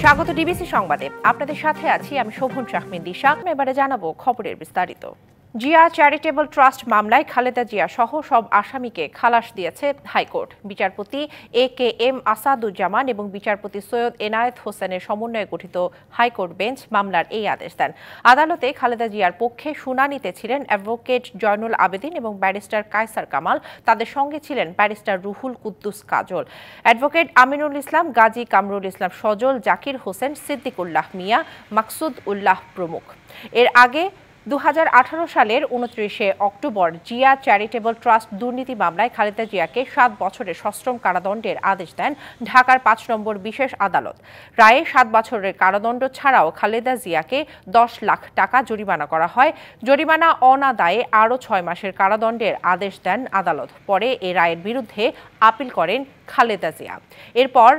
স্বাগত ডিবিসি সংবাদে। আপনাদের সাথে আছি আমি শোভন শাহমিন দিশা। এবারে জানাবো খবরের বিস্তারিত। জিয়া চ্যারিটেবল ট্রাস্ট মামলায় খালেদা জিয়া সহ সব আসামিকে খালাস দিয়েছে হাইকোর্ট। বিচারপতি AKM আসাদুজ্জামান এবং বিচারপতি সৈয়দ এনায়েত হোসেনের সমন্বয়ে গঠিত হাইকোর্ট বেঞ্চ মামলার এই আদেশ দেন। আদালতে খালেদা জিয়ার পক্ষে শুনানিতে ছিলেন অ্যাডভোকেট জয়নুল আবেদিন এবং ব্যারিস্টার কায়সার কামাল। তাদের সঙ্গে ছিলেন ব্যারিস্টার রুহুল কুদ্দুস কাজল, অ্যাডভোকেট আমিনুল ইসলাম, গাজী কামরুল ইসলাম সজল, জাকির হোসেন, সিদ্দিকুল্লাহ মিয়া, মাকসুদ উল্লাহ প্রমুখ। এর আগে 2018 সালের 29 অক্টোবর জিয়া চ্যারিটেবল ট্রাস্ট দুর্নীতি মামলায় খালেদা জিয়াকে 7 বছরের সশ্রম কারাদণ্ডের আদেশ দেন ঢাকার 5 নম্বর বিশেষ আদালত। রায়ে 7 বছরের কারাদণ্ড ছাড়াও খালেদা জিয়াকে 10 লাখ টাকা জরিমানা করা হয়। জরিমানা অনাদায়ে আরও 6 মাসের কারাদণ্ডের আদেশ দেন আদালত। পরে এ রায়ের বিরুদ্ধে আপিল করেন খালেদা জিয়া। এরপর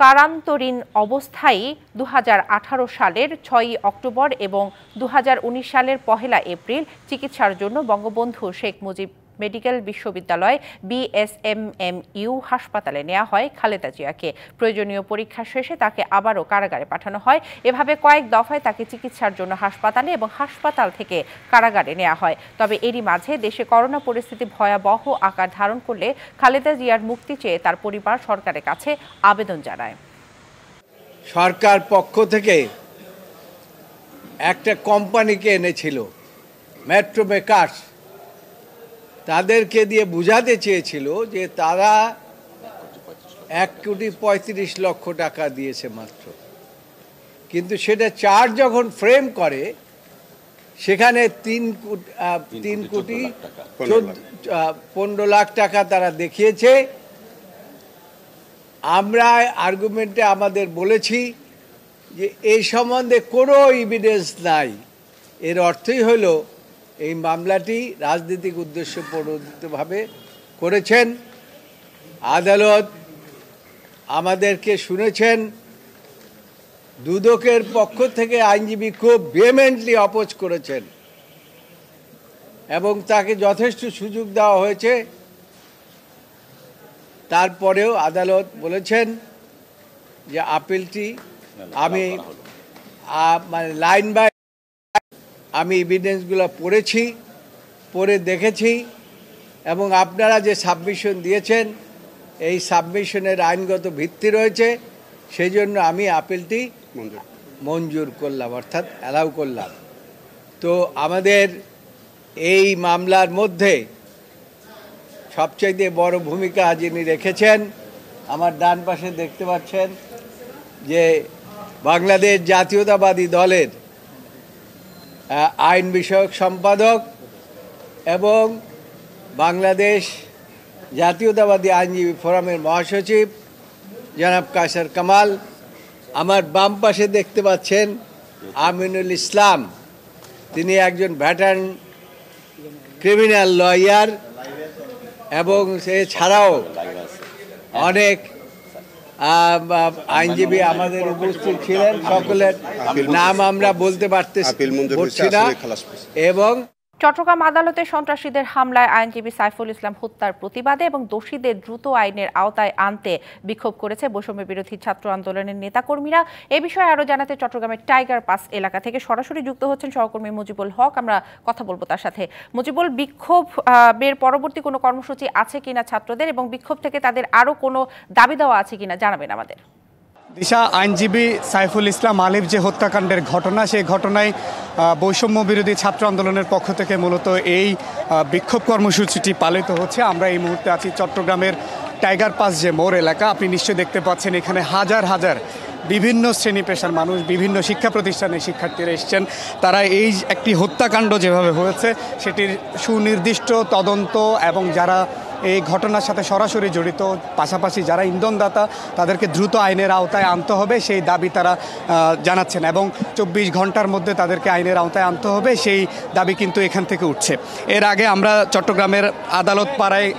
কারান্তরীণ অবস্থায় 2018 সালের 6 অক্টোবর এবং 2019 সালের 1 এপ্রিল চিকিৎসার জন্য বঙ্গবন্ধু শেখ মুজিব মেডিকেল বিশ্ববিদ্যালয় BSMMU হাসপাতালে নেওয়া হয় খালেদা জিয়াকে। প্রয়োজনীয় পরীক্ষা শেষে তাকে আবারও কারাগারে পাঠানো হয়। এভাবে কয়েক দফায় তাকে চিকিৎসার জন্য হাসপাতালে এবং হাসপাতাল থেকে কারাগারে নেওয়া হয়। তবে এরই মাঝে দেশে করোনা পরিস্থিতি ভয়াবহ আকার ধারণ করলে খালেদা জিয়ার মুক্তি চেয়ে তার পরিবার সরকারের কাছে আবেদন জানায়। সরকার পক্ষ থেকে একটা কোম্পানিকে এনেছিল, মেট্রো মেকার্স, তাদেরকে দিয়ে বুঝাতে চেয়েছিল যে তারা 1,35,00,000 টাকা দিয়েছে মাত্র, কিন্তু সেটা চার্জ যখন ফ্রেম করে সেখানে 3,15 লাখ টাকা তারা দেখিয়েছে। আমরা আর্গুমেন্টে আমাদের বলেছি যে এই সম্বন্ধে কোনো এভিডেন্স নাই। এর অর্থই হলো এই মামলাটি রাজনৈতিক উদ্দেশ্য প্রণোদিতভাবে করেছেন। আদালত আমাদেরকে শুনেছেন। দুদকের পক্ষ থেকে আইনজীবী খুব ভেহেমেন্টলি অপোজ করেছেন এবং তাকে যথেষ্ট সুযোগ দেওয়া হয়েছে। তারপরেও আদালত বলেছেন যে আপিলটি আমি মানে লাইন বাই আমি এভিডেন্সগুলো পড়ে দেখেছি এবং আপনারা যে সাবমিশন দিয়েছেন এই সাবমিশনের আইনগত ভিত্তি রয়েছে, সেই জন্য আমি আপিলটি মঞ্জুর করলাম, অর্থাৎ অ্যালাউ করলাম। তো আমাদের এই মামলার মধ্যে সবচাইতে বড় ভূমিকা যিনি রেখেছেন, আমার ডান পাশে দেখতে পাচ্ছেন যে বাংলাদেশ জাতীয়তাবাদী দলের আইন বিষয়ক সম্পাদক এবং বাংলাদেশ জাতীয়তাবাদী আইনজীবী ফোরামের মহাসচিব জনাব কায়সার কামাল। আমার বাম পাশে দেখতে পাচ্ছেন আমিনুল ইসলাম, তিনি একজন ভ্যাটার্ন ক্রিমিনাল লয়ার এবং এছাড়াও অনেক আইনজীবী আমাদের উপস্থিত ছিলেন। সকলের নাম আমরা বলতে পারছি না। এবং চট্টগ্রাম আদালতে সন্ত্রাসীদের হামলায় আইনজীবী সাইফুল ইসলাম হত্যার প্রতিবাদে এবং দোষীদের দ্রুত আইনের আওতায় আনতে বিক্ষোভ করেছে বৈষম্য বিরোধী ছাত্র আন্দোলনের নেতাকর্মীরা। এ বিষয়ে আরো জানাতে চট্টগ্রামের টাইগার পাস এলাকা থেকে সরাসরি যুক্ত হচ্ছেন সহকর্মী মুজিবুল হক। আমরা কথা বলবো তার সাথে। মুজিবুল, বিক্ষোভের পরবর্তী কোনো কর্মসূচি আছে কিনা ছাত্রদের, এবং বিক্ষোভ থেকে তাদের আরো কোনো দাবি দেওয়া আছে কিনা জানাবেন আমাদের। দিশা, আইনজীবী সাইফুল ইসলাম আলিফ যে হত্যাকাণ্ডের ঘটনা, সেই ঘটনায় বৈষম্য বিরোধী ছাত্র আন্দোলনের পক্ষ থেকে মূলত এই বিক্ষোভ কর্মসূচিটি পালিত হচ্ছে। আমরা এই মুহূর্তে আছি চট্টগ্রামের টাইগার পাস যে মোড় এলাকা। আপনি নিশ্চয়ই দেখতে পাচ্ছেন এখানে হাজার হাজার বিভিন্ন শ্রেণী পেশার মানুষ, বিভিন্ন শিক্ষা প্রতিষ্ঠানের শিক্ষার্থীরা এসছেন। তারা এই একটি হত্যাকাণ্ড যেভাবে হয়েছে সেটির সুনির্দিষ্ট তদন্ত এবং যারা এই ঘটনার সাথে সরাসরি জড়িত, পাশাপাশি যারা ইন্ধনদাতা, তাদেরকে দ্রুত আইনের আওতায় আনতে হবে সেই দাবি তারা জানাচ্ছেন এবং 24 ঘন্টার মধ্যে তাদেরকে আইনের আওতায় আনতে হবে সেই দাবি কিন্তু এখান থেকে উঠছে। এর আগে আমরা চট্টগ্রামের আদালত পাড়ায়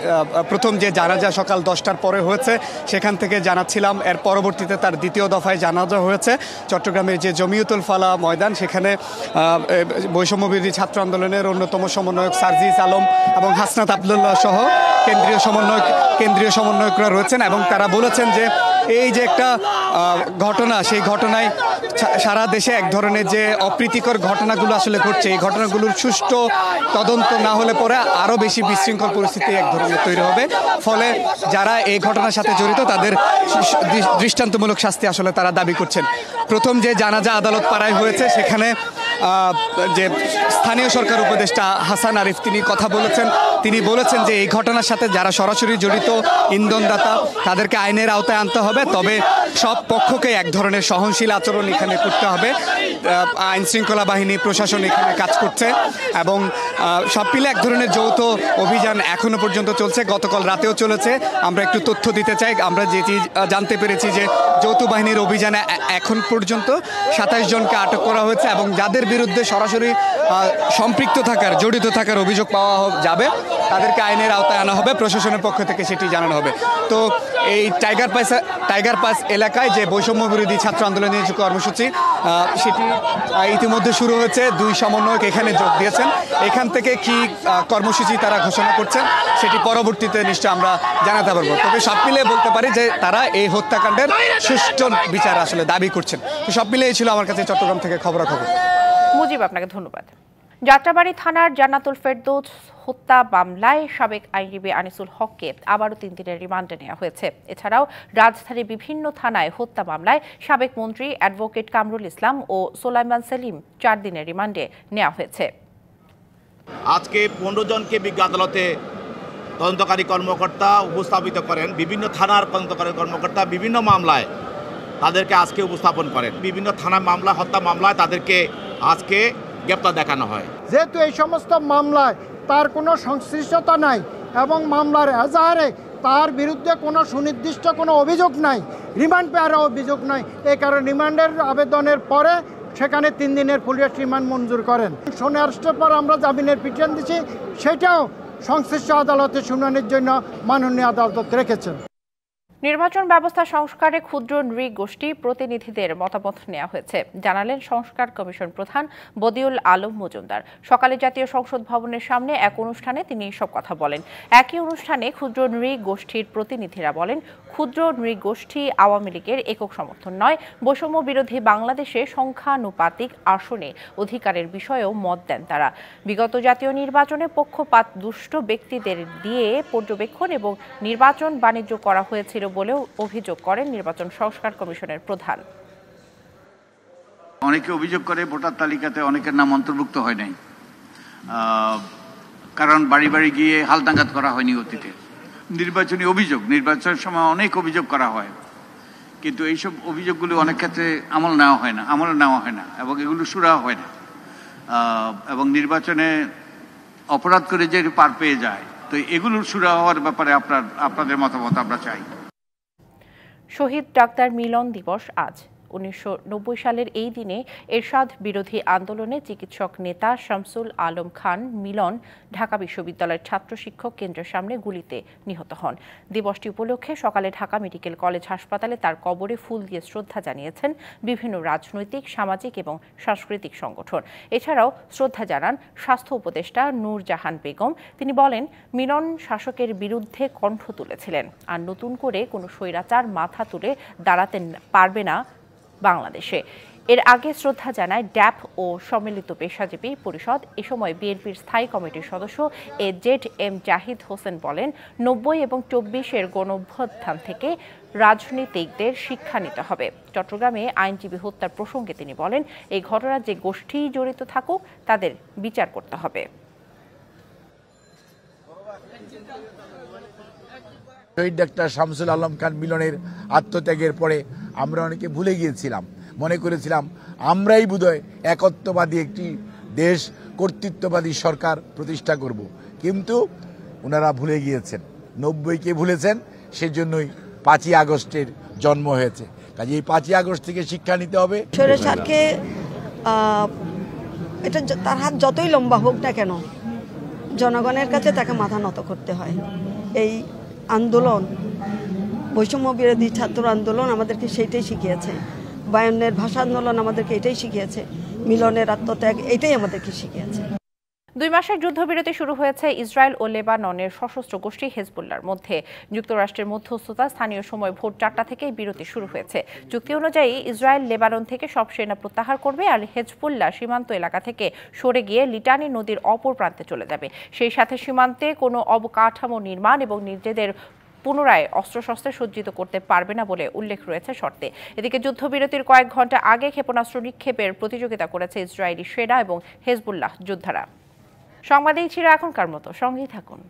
প্রথম যে জানাজা সকাল 10টার পরে হয়েছে সেখান থেকে জানাচ্ছিলাম। এর পরবর্তীতে তার দ্বিতীয় দফায় জানাজা হয়েছে চট্টগ্রামের যে জমিয়তুল ফালা ময়দান, সেখানে বৈষম্য বিরোধী ছাত্র আন্দোলনের অন্যতম সমন্বয়ক সার্জিস আলম এবং হাসনাত আবদুল্লাহ সহ কেন্দ্রীয় সমন্বয়করা রয়েছেন এবং তারা বলেছেন যে এই যে একটা ঘটনা, সেই ঘটনায় সারা দেশে এক ধরনের যে অপ্রীতিকর ঘটনাগুলো আসলে ঘটছে, এই ঘটনাগুলোর সুষ্ঠু তদন্ত না হলে পরে আরও বেশি বিশৃঙ্খল পরিস্থিতি এক ধরনের তৈরি হবে। ফলে যারা এই ঘটনার সাথে জড়িত তাদের দৃষ্টান্তমূলক শাস্তি আসলে তারা দাবি করছেন। প্রথম যে জানাজা আদালত পাড়ায় হয়েছে, সেখানে যে স্থানীয় সরকার উপদেষ্টা হাসান আরিফ তিনি কথা বলেছেন। তিনি বলেছেন যে এই ঘটনার সাথে যারা সরাসরি জড়িত ইন্ধনদাতা তাদেরকে আইনের আওতায় আনতে হবে, তবে সব পক্ষকে এক ধরনের সহনশীল আচরণ এখানে করতে হবে। আইন শৃঙ্খলা বাহিনী, প্রশাসন এখানে কাজ করছে এবং সব মিলে এক ধরনের যৌথ অভিযান এখনো পর্যন্ত চলছে। গতকাল রাতেও চলেছে। আমরা একটু তথ্য দিতে চাই। আমরা যেটি জানতে পেরেছি যে যৌথ বাহিনীর অভিযানে এখন পর্যন্ত 27 জনকে আটক করা হয়েছে এবং যাদের বিরুদ্ধে সরাসরি সম্পৃক্ত থাকার, জড়িত থাকার অভিযোগ পাওয়া যাবে তাদেরকে আইনের আওতায় আনা হবে। প্রশাসনের পক্ষ থেকে সেটি জানানো হবে। তো এই টাইগার পাস এলাকায় যে বৈষম্য বিরোধী ছাত্র আন্দোলনের যে কর্মসূচি, সেটি ইতিমধ্যে শুরু হয়েছে। 2 সমন্বয়ক এখানে যোগ দিয়েছেন। এখান থেকে কি কর্মসূচি তারা ঘোষণা করছেন সেটি পরবর্তীতে নিশ্চয় আমরা জানাতে পারবো। তবে সব মিলিয়ে বলতে পারি যে তারা এই হত্যাকাণ্ডের সুষ্ঠু বিচার আসলে দাবি করছেন। তো সব মিলিয়ে ছিল আমার কাছে চট্টগ্রাম থেকে খবরাখবর। মুজিব, আপনাকে ধন্যবাদ। যাত্রাবাড়ী থানার জান্নাতুল ফেরদৌস হত্যা মামলায় সাবেক আইনজীবী আনিসুল হককে আবারও 3 দিনের রিমান্ডে নেওয়া হয়েছে। এছাড়াও রাজধানীর বিভিন্ন থানায় হত্যা মামলায় সাবেক মন্ত্রী অ্যাডভোকেট কামরুল ইসলাম ও সোলাইমান সেলিম 4 দিনের রিমান্ডে নেওয়া হয়েছে। আজকে 15 জনকে বিজ্ঞ আদালতে তদন্তকারী কর্মকর্তা উপস্থাপিত করেন। বিভিন্ন থানার তদন্তকারী কর্মকর্তা বিভিন্ন মামলায় তাদেরকে আজকে উপস্থাপন করেন। বিভিন্ন থানা মামলা, হত্যা মামলায় তাদেরকে আজকে গ্রেপ্তার দেখানো হয়। যেহেতু এই সমস্ত মামলায় তার কোনো সংশ্লিষ্টতা নাই এবং মামলার এজাহারে তার বিরুদ্ধে কোনো সুনির্দিষ্ট কোনো অভিযোগ নাই, রিমান্ড পেয়ারও অভিযোগ নাই, এই কারণে রিমান্ডের আবেদনের পরে সেখানে 3 দিনের পুলিশ রিমান্ড মঞ্জুর করেন। শুনে আসতে পর আমরা জামিনের পিটিশন দিচ্ছি, সেটাও সংশ্লিষ্ট আদালতে শুনানির জন্য মাননীয় আদালত রেখেছেন। নির্বাচন ব্যবস্থা সংস্কারে ক্ষুদ্র নৃগোষ্ঠী প্রতিনিধিদের মতামত নেওয়া হয়েছে, জানালেন সংস্কার কমিশন প্রধান বদিউল আলম মজুমদার। সকালে জাতীয় সংসদ ভবনের সামনে এক অনুষ্ঠানে তিনি এসব কথা বলেন। একই অনুষ্ঠানে ক্ষুদ্র নৃগোষ্ঠীর প্রতিনিধিরা বলেন, ক্ষুদ্র নৃগোষ্ঠী আওয়ামী লীগের একক সমর্থন নয়, বৈষম্য বিরোধী বাংলাদেশে সংখ্যানুপাতিক আসনে অধিকারের বিষয়েও মত দেন তারা। বিগত জাতীয় নির্বাচনে পক্ষপাত দুষ্ট ব্যক্তিদের দিয়ে পর্যবেক্ষণ এবং নির্বাচন বাণিজ্য করা হয়েছিল বলেও অভিযোগ করেন নির্বাচন সংস্কার কমিশনের প্রধান। অনেকে অভিযোগ করে ভোটার তালিকাতে অনেকের নাম অন্তর্ভুক্ত হয় নাই, কারণ বাড়ি বাড়ি গিয়ে হালদাঙ্গাত করা হয়নি অতীতে। নির্বাচনী অভিযোগ, নির্বাচনের সময় অনেক অভিযোগ করা হয়, কিন্তু এইসব অভিযোগগুলো অনেক ক্ষেত্রে আমল নেওয়া হয় না এবং এগুলো সুরাহা হয় না এবং নির্বাচনে অপরাধ করে যে পার পেয়ে যায়। তো এগুলোর সুরাহা হওয়ার ব্যাপারে আপনাদের মতামত আমরা চাই। শহীদ ডাক্তার মিলন দিবস আজ। 1990 সালের এই দিনে এরশাদ বিরোধী আন্দোলনে চিকিৎসক নেতা শামসুল আলম খান মিলন ঢাকা বিশ্ববিদ্যালয়ের ছাত্র শিক্ষক কেন্দ্রের সামনে গুলিতে নিহত হন। দিবসটি উপলক্ষে সকালে ঢাকা মেডিকেল কলেজ হাসপাতালে তার কবরে ফুল দিয়ে শ্রদ্ধা জানিয়েছেন বিভিন্ন রাজনৈতিক, সামাজিক এবং সাংস্কৃতিক সংগঠন। এছাড়াও শ্রদ্ধা জানান স্বাস্থ্য উপদেষ্টা নূরজাহান বেগম। তিনি বলেন, মিলন শাসকের বিরুদ্ধে কণ্ঠ তুলেছিলেন, আর নতুন করে কোনো স্বৈরাচার মাথা তুলে দাঁড়াতে পারবে না বাংলাদেশে। এর আগে শ্রদ্ধা জানায় ড্যাপ ও সম্মিলিত পেশাজীবী পরিষদ। এ সময় বিএনপির স্থায়ী কমিটির সদস্য জেড.এম. জাহিদ হোসেন বলেন, 90 এবং 24-এর গণঅভ্যুত্থান থেকে রাজনীতিকদের শিক্ষা নিতে হবে। চট্টগ্রামে আইনজীবী হত্যার প্রসঙ্গে তিনি বলেন, এই ঘটনায় যে গোষ্ঠী জড়িত থাকুক তাদের বিচার করতে হবে। শহীদ ডাক্তার শামসুল আলম খান মিলনের আত্মত্যাগের পরে আমরা অনেকে ভুলে গিয়েছিলাম, মনে করেছিলাম আমরাই বোধহয় একত্ববাদী একটি দেশ, কর্তৃত্ববাদী সরকার প্রতিষ্ঠা করব, কিন্তু ওনারা ভুলে গিয়েছেন, 90-কে ভুলেছেন। সেজন্যই 5ই আগস্টের জন্ম হয়েছে। কাজে এই 5ই আগস্ট থেকে শিক্ষা নিতে হবে। স্বৈরাচারকে এটা তার হাত যতই লম্বা হোক না কেন, জনগণের কাছে তাকে মাথা নত করতে হয়। এই আন্দোলন, বৈষম্য বিরোধী ছাত্র আন্দোলন আমাদেরকে সেইটাই শিখিয়েছে। 52-এর ভাষা আন্দোলন আমাদেরকে এটাই শিখিয়েছে। মিলনের আত্মত্যাগ এটাই আমাদেরকে শিখিয়েছে। 2 মাসের যুদ্ধবিরতি শুরু হয়েছে ইসরায়েল ও লেবাননের সশস্ত্র গোষ্ঠী হেজবুল্লাহর মধ্যে। যুক্তরাষ্ট্রের মধ্যস্থতা স্থানীয় সময় ভোর 4টা থেকে বিরতি শুরু হয়েছে। চুক্তি অনুযায়ী ইসরায়েল লেবানন থেকে সব সেনা প্রত্যাহার করবে আর হেজবুল্লাহ সীমান্ত এলাকা থেকে সরে গিয়ে লিটানি নদীর অপর প্রান্তে চলে যাবে। সেই সাথে সীমান্তে কোনো অবকাঠামো নির্মাণ এবং নিজেদের পুনরায় অস্ত্রশস্ত্রে সজ্জিত করতে পারবে না বলে উল্লেখ রয়েছে শর্তে। এদিকে যুদ্ধবিরতির কয়েক ঘন্টা আগে ক্ষেপণাস্ত্র নিক্ষেপের প্রতিযোগিতা করেছে ইসরায়েলি সেনা এবং হেজবুল্লাহ যোদ্ধারা। সংবাদ এই ছিল এখনকার মতো, সঙ্গেই থাকুন।